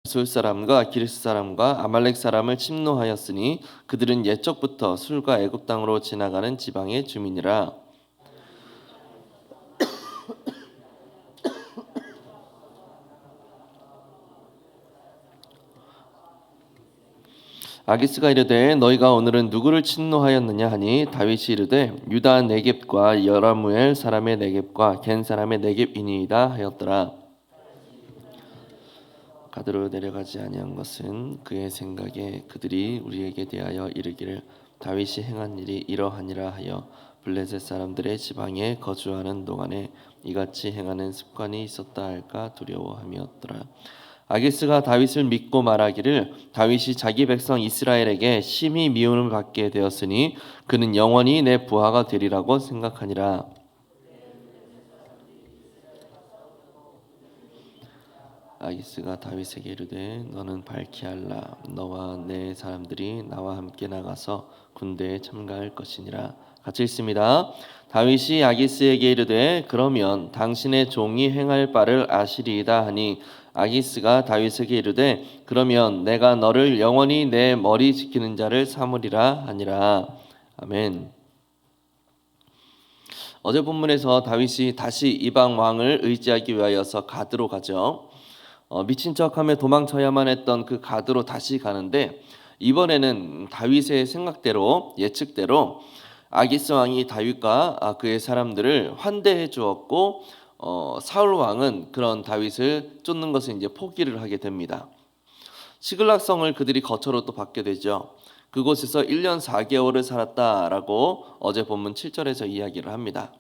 술 사람과 기르스 사람과 아말렉 사람을 침노하였으니 그들은 옛적부터 술과 애굽 땅으로 지나가는 지방의 주민이라. 아기스가 이르되 너희가 오늘은 누구를 침노하였느냐 하니 다윗이 이르되 유다 네겝과 여라무엘 사람의 네겝과 겐 사람의 네겝이니이다 하였더라. 가드로 내려가지 아니한 것은 그의 생각에 그들이 우리에게 대하여 이르기를 다윗이 행한 일이 이러하니라 하여 블레셋 사람들의 지방에 거주하는 동안에 이같이 행하는 습관이 있었다 할까 두려워함이었더라. 아기스가 다윗을 믿고 말하기를 다윗이 자기 백성 이스라엘에게 심히 미움을 받게 되었으니 그는 영원히 내 부하가 되리라고 생각하니라. 아기스가 다윗에게 이르되 너는 밝히 알라. 너와 내 사람들이 나와 함께 나가서 군대에 참가할 것이니라. 같이 읽습니다. 다윗이 아기스에게 이르되 그러면 당신의 종이 행할 바를 아시리이다 하니 아기스가 다윗에게 이르되 그러면 내가 너를 영원히 내 머리 지키는 자를 삼으리라 하니라. 아멘. 어제 본문에서 다윗이 다시 이방 왕을 의지하기 위하여서 가드로 가죠. 미친 척하며 도망쳐야만 했던 그 가드로 다시 가는데 이번에는 다윗의 생각대로 예측대로 아기스 왕이 다윗과 그의 사람들을 환대해 주었고 사울 왕은 그런 다윗을 쫓는 것을 이제 포기를 하게 됩니다. 시글락성을 그들이 거처로 또 받게 되죠. 그곳에서 1년 4개월을 살았다라고 어제 본문 7절에서 이야기를 합니다.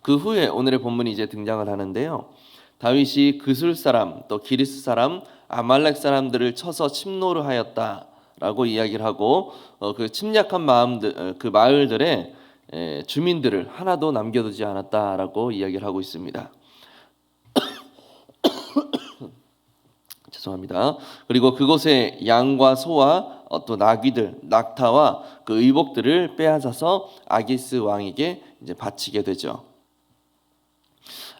그 후에 오늘의 본문이 이제 등장을 하는데요. 다윗이 그술 사람 또 기리스 사람 아말렉 사람들을 쳐서 침노를 하였다라고 이야기를 하고 그 침략한 마음들 그 마을들의 주민들을 하나도 남겨두지 않았다라고 이야기를 하고 있습니다. 죄송합니다. 그리고 그곳에 양과 소와 또 나귀들, 낙타와 그 의복들을 빼앗아서 아기스 왕에게 이제 바치게 되죠.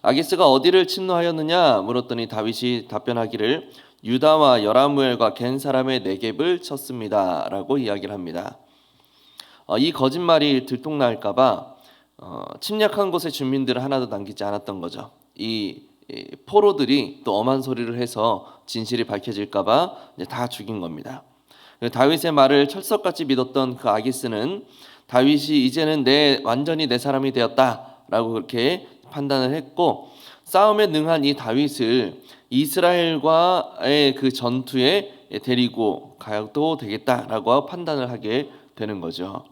아기스가 어디를 침노하였느냐 물었더니 다윗이 답변하기를 유다와 여라무엘과 겐 사람의 네겝을 쳤습니다라고 이야기를 합니다. 이 거짓말이 들통날까봐 침략한 곳의 주민들을 하나도 남기지 않았던 거죠. 이 포로들이 또 엄한 소리를 해서 진실이 밝혀질까봐 다 죽인 겁니다. 다윗의 말을 철석같이 믿었던 그 아기스는 다윗이 이제는 완전히 내 사람이 되었다라고 그렇게 판단을 했고 싸움에 능한 이 다윗을 이스라엘과의 그 전투에 데리고 가도 되겠다라고 판단을 하게 되는 거죠.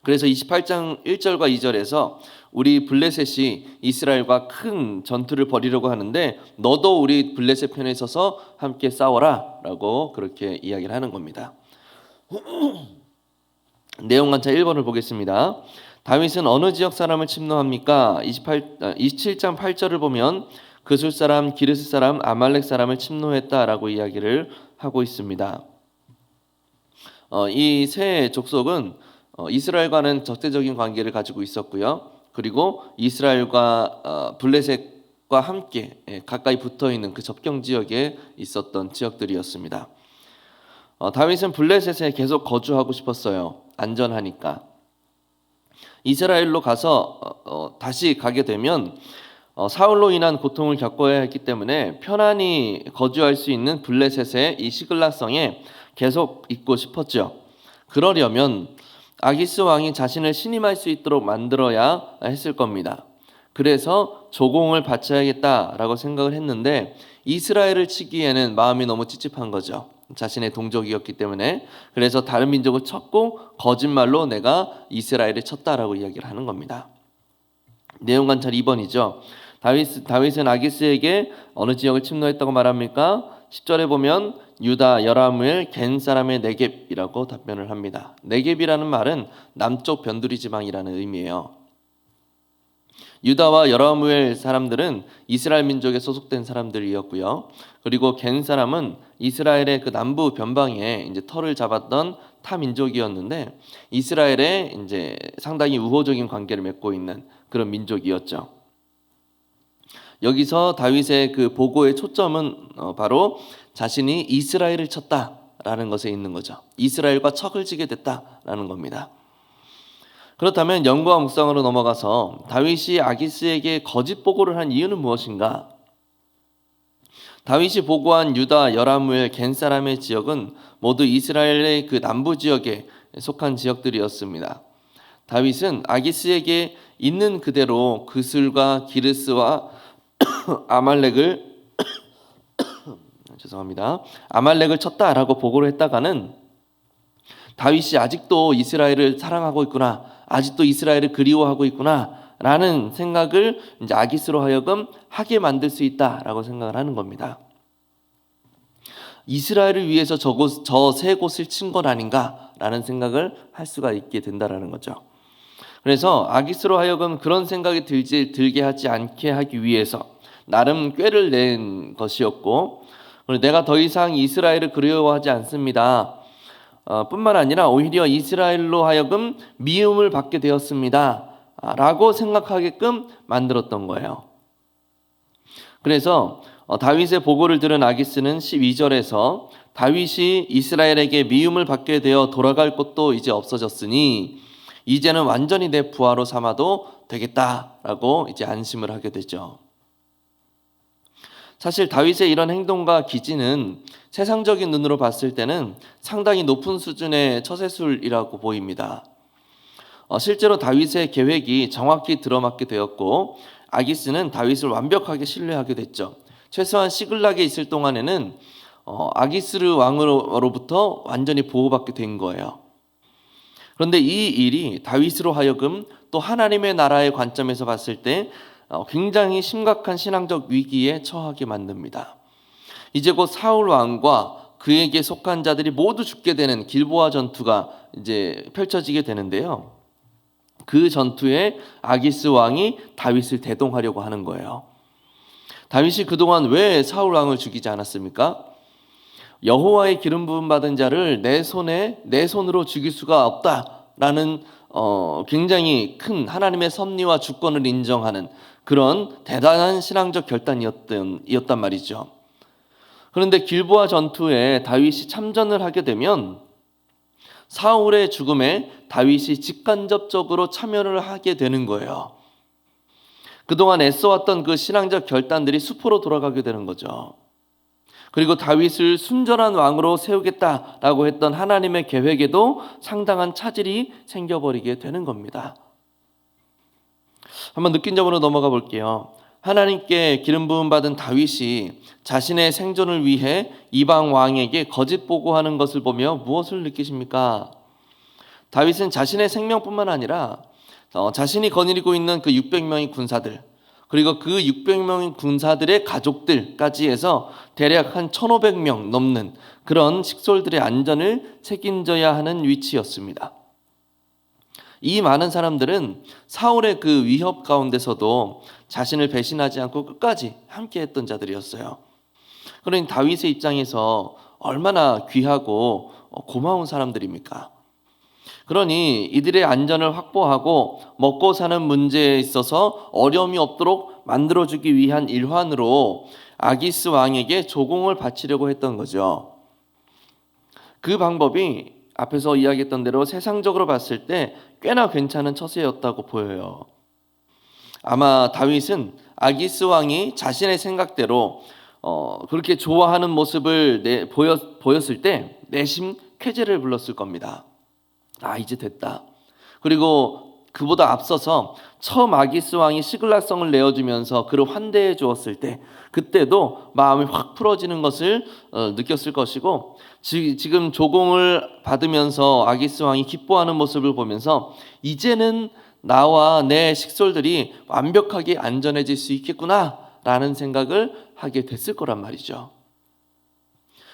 그래서 28장 1절과 2절에서 우리 블레셋이 이스라엘과 큰 전투를 벌이려고 하는데 너도 우리 블레셋 편에 서서 함께 싸워라 라고 그렇게 이야기를 하는 겁니다. 내용 관찰 1번을 보겠습니다. 다윗은 어느 지역 사람을 침노합니까? 27장 8절을 보면 그술 사람, 기르스 사람, 아말렉 사람을 침노했다라고 이야기를 하고 있습니다. 이 세 족속은 이스라엘과는 적대적인 관계를 가지고 있었고요. 그리고 이스라엘과 블레셋과 함께 가까이 붙어있는 그 접경 지역에 있었던 지역들이었습니다. 다윗은 블레셋에 계속 거주하고 싶었어요. 안전하니까. 이스라엘로 가서 다시 가게 되면 사울로 인한 고통을 겪어야 했기 때문에 편안히 거주할 수 있는 블레셋의 이 시글락성에 계속 있고 싶었죠. 그러려면 아기스 왕이 자신을 신임할 수 있도록 만들어야 했을 겁니다. 그래서 조공을 바쳐야겠다라고 생각을 했는데 이스라엘을 치기에는 마음이 너무 찝찝한 거죠. 자신의 동족이었기 때문에. 그래서 다른 민족을 쳤고 거짓말로 내가 이스라엘을 쳤다라고 이야기를 하는 겁니다. 내용 관찰 2번이죠. 다윗은 아기스에게 어느 지역을 침노했다고 말합니까? 10절에 보면 유다, 여라무엘, 겐 사람의 네겝이라고 답변을 합니다. 네겝이라는 말은 남쪽 변두리 지방이라는 의미예요. 유다와 여라무엘 사람들은 이스라엘 민족에 소속된 사람들이었고요. 그리고 겐 사람은 이스라엘의 그 남부 변방에 이제 터를 잡았던 타 민족이었는데 이스라엘에 이제 상당히 우호적인 관계를 맺고 있는 그런 민족이었죠. 여기서 다윗의 그 보고의 초점은 바로 자신이 이스라엘을 쳤다라는 것에 있는 거죠. 이스라엘과 척을 지게 됐다라는 겁니다. 그렇다면 연구와 묵상으로 넘어가서 다윗이 아기스에게 거짓 보고를 한 이유는 무엇인가? 다윗이 보고한 유다, 여라무엘, 겐 사람의 지역은 모두 이스라엘의 그 남부 지역에 속한 지역들이었습니다. 다윗은 아기스에게 있는 그대로 그술과 기르스와 아말렉을 아말렉을 쳤다라고 보고를 했다가는 다윗이 아직도 이스라엘을 사랑하고 있구나, 아직도 이스라엘을 그리워하고 있구나라는 생각을 이제 아기스로 하여금 하게 만들 수 있다라고 생각을 하는 겁니다. 이스라엘을 위해서 저 세 곳을 친 것 아닌가라는 생각을 할 수가 있게 된다라는 거죠. 그래서 아기스로 하여금 그런 생각이 들게 하지 않게 하기 위해서 나름 꾀를 낸 것이었고, 내가 더 이상 이스라엘을 그리워하지 않습니다. 뿐만 아니라 오히려 이스라엘로 하여금 미움을 받게 되었습니다. 라고 생각하게끔 만들었던 거예요. 그래서 다윗의 보고를 들은 아기스는 12절에서 다윗이 이스라엘에게 미움을 받게 되어 돌아갈 곳도 이제 없어졌으니 이제는 완전히 내 부하로 삼아도 되겠다라고 이제 안심을 하게 되죠. 사실 다윗의 이런 행동과 기지는 세상적인 눈으로 봤을 때는 상당히 높은 수준의 처세술이라고 보입니다. 실제로 다윗의 계획이 정확히 들어맞게 되었고 아기스는 다윗을 완벽하게 신뢰하게 됐죠. 최소한 시글락에 있을 동안에는 아기스르 왕으로부터 완전히 보호받게 된 거예요. 그런데 이 일이 다윗으로 하여금 또 하나님의 나라의 관점에서 봤을 때 굉장히 심각한 신앙적 위기에 처하게 만듭니다. 이제 곧 사울 왕과 그에게 속한 자들이 모두 죽게 되는 길보아 전투가 이제 펼쳐지게 되는데요. 그 전투에 아기스 왕이 다윗을 대동하려고 하는 거예요. 다윗이 그동안 왜 사울 왕을 죽이지 않았습니까? 여호와의 기름 부음 받은 자를 내 손으로 죽일 수가 없다라는 굉장히 큰 하나님의 섭리와 주권을 인정하는 그런 대단한 신앙적 결단이었단 말이죠. 그런데 길보아 전투에 다윗이 참전을 하게 되면 사울의 죽음에 다윗이 직간접적으로 참여를 하게 되는 거예요. 그동안 애써왔던 그 신앙적 결단들이 수포로 돌아가게 되는 거죠. 그리고 다윗을 순전한 왕으로 세우겠다라고 했던 하나님의 계획에도 상당한 차질이 생겨버리게 되는 겁니다. 한번 느낀 점으로 넘어가 볼게요. 하나님께 기름 부음 받은 다윗이 자신의 생존을 위해 이방 왕에게 거짓 보고하는 것을 보며 무엇을 느끼십니까? 다윗은 자신의 생명뿐만 아니라 자신이 거느리고 있는 그 600명의 군사들, 그리고 그 600명의 군사들의 가족들까지 해서 대략 한 1500명 넘는 그런 식솔들의 안전을 책임져야 하는 위치였습니다. 이 많은 사람들은 사울의 그 위협 가운데서도 자신을 배신하지 않고 끝까지 함께했던 자들이었어요. 그러니 다윗의 입장에서 얼마나 귀하고 고마운 사람들입니까? 그러니 이들의 안전을 확보하고 먹고 사는 문제에 있어서 어려움이 없도록 만들어주기 위한 일환으로 아기스 왕에게 조공을 바치려고 했던 거죠. 그 방법이 앞에서 이야기했던 대로 세상적으로 봤을 때 꽤나 괜찮은 처세였다고 보여요. 아마 다윗은 아기스 왕이 자신의 생각대로 그렇게 좋아하는 모습을 보였을 때 내심 쾌재를 불렀을 겁니다. 이제 됐다. 그리고 그보다 앞서서 처음 아기스 왕이 시글락성을 내어주면서 그를 환대해 주었을 때 그때도 마음이 확 풀어지는 것을 느꼈을 것이고, 지금 조공을 받으면서 아기스 왕이 기뻐하는 모습을 보면서 이제는 나와 내 식솔들이 완벽하게 안전해질 수 있겠구나 라는 생각을 하게 됐을 거란 말이죠.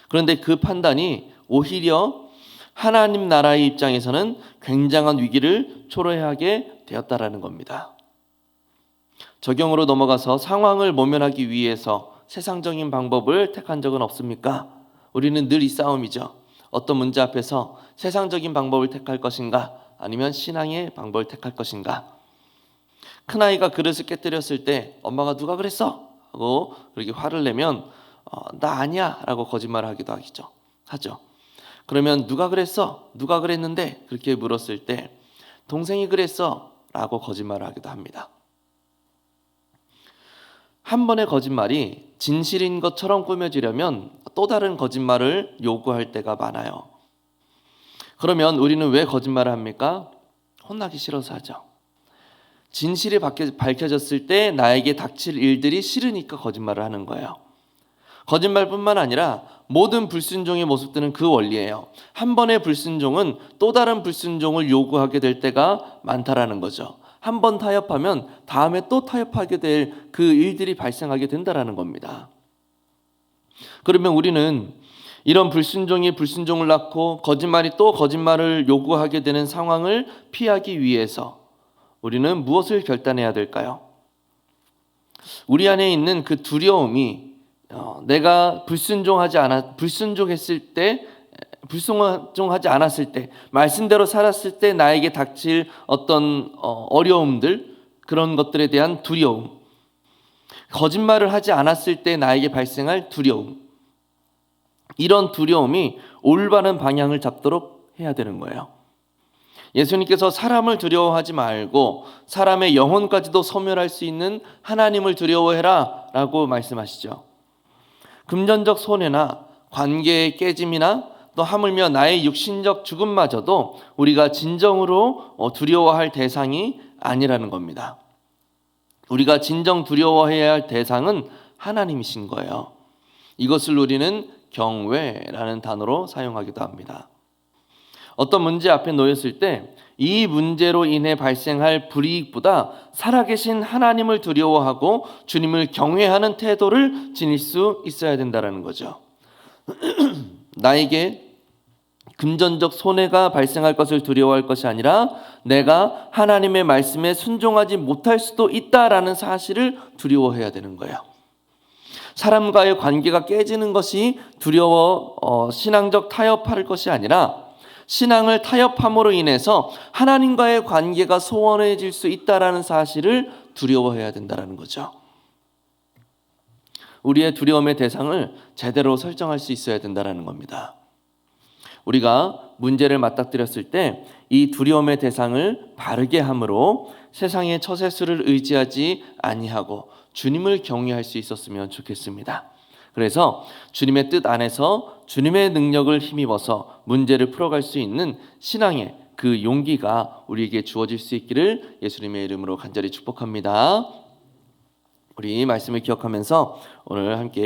그런데 그 판단이 오히려 하나님 나라의 입장에서는 굉장한 위기를 초래하게 되었다라는 겁니다. 적용으로 넘어가서 상황을 모면하기 위해서 세상적인 방법을 택한 적은 없습니까? 우리는 늘 이 싸움이죠. 어떤 문제 앞에서 세상적인 방법을 택할 것인가, 아니면 신앙의 방법을 택할 것인가. 큰아이가 그릇을 깨뜨렸을 때 엄마가 누가 그랬어? 하고 그렇게 화를 내면 나 아니야 라고 거짓말을 하기도 하죠. 그러면 누가 그랬어? 누가 그랬는데? 그렇게 물었을 때 동생이 그랬어 라고 거짓말을 하기도 합니다. 한 번의 거짓말이 진실인 것처럼 꾸며지려면 또 다른 거짓말을 요구할 때가 많아요. 그러면 우리는 왜 거짓말을 합니까? 혼나기 싫어서 하죠. 진실이 밝혀졌을 때 나에게 닥칠 일들이 싫으니까 거짓말을 하는 거예요. 거짓말뿐만 아니라 모든 불순종의 모습들은 그 원리예요. 한 번의 불순종은 또 다른 불순종을 요구하게 될 때가 많다라는 거죠. 한 번 타협하면 다음에 또 타협하게 될 그 일들이 발생하게 된다라는 겁니다. 그러면 우리는 이런 불순종이 불순종을 낳고 거짓말이 또 거짓말을 요구하게 되는 상황을 피하기 위해서 우리는 무엇을 결단해야 될까요? 우리 안에 있는 그 두려움이 내가 불순종하지 않았을 때 말씀대로 살았을 때 나에게 닥칠 어떤 어려움들, 그런 것들에 대한 두려움, 거짓말을 하지 않았을 때 나에게 발생할 두려움, 이런 두려움이 올바른 방향을 잡도록 해야 되는 거예요. 예수님께서 사람을 두려워하지 말고 사람의 영혼까지도 소멸할 수 있는 하나님을 두려워해라 라고 말씀하시죠. 금전적 손해나 관계의 깨짐이나 또 하물며 나의 육신적 죽음마저도 우리가 진정으로 두려워할 대상이 아니라는 겁니다. 우리가 진정 두려워해야 할 대상은 하나님이신 거예요. 이것을 우리는 경외라는 단어로 사용하기도 합니다. 어떤 문제 앞에 놓였을 때 이 문제로 인해 발생할 불이익보다 살아계신 하나님을 두려워하고 주님을 경외하는 태도를 지닐 수 있어야 된다는 거죠. 나에게 금전적 손해가 발생할 것을 두려워할 것이 아니라 내가 하나님의 말씀에 순종하지 못할 수도 있다라는 사실을 두려워해야 되는 거예요. 사람과의 관계가 깨지는 것이 두려워 신앙적 타협할 것이 아니라 신앙을 타협함으로 인해서 하나님과의 관계가 소원해질 수 있다라는 사실을 두려워해야 된다는 거죠. 우리의 두려움의 대상을 제대로 설정할 수 있어야 된다는 겁니다. 우리가 문제를 맞닥뜨렸을 때 이 두려움의 대상을 바르게 함으로 세상의 처세술을 의지하지 아니하고 주님을 경외할 수 있었으면 좋겠습니다. 그래서 주님의 뜻 안에서 주님의 능력을 힘입어서 문제를 풀어갈 수 있는 신앙의 그 용기가 우리에게 주어질 수 있기를 예수님의 이름으로 간절히 축복합니다. 우리 말씀을 기억하면서 오늘 함께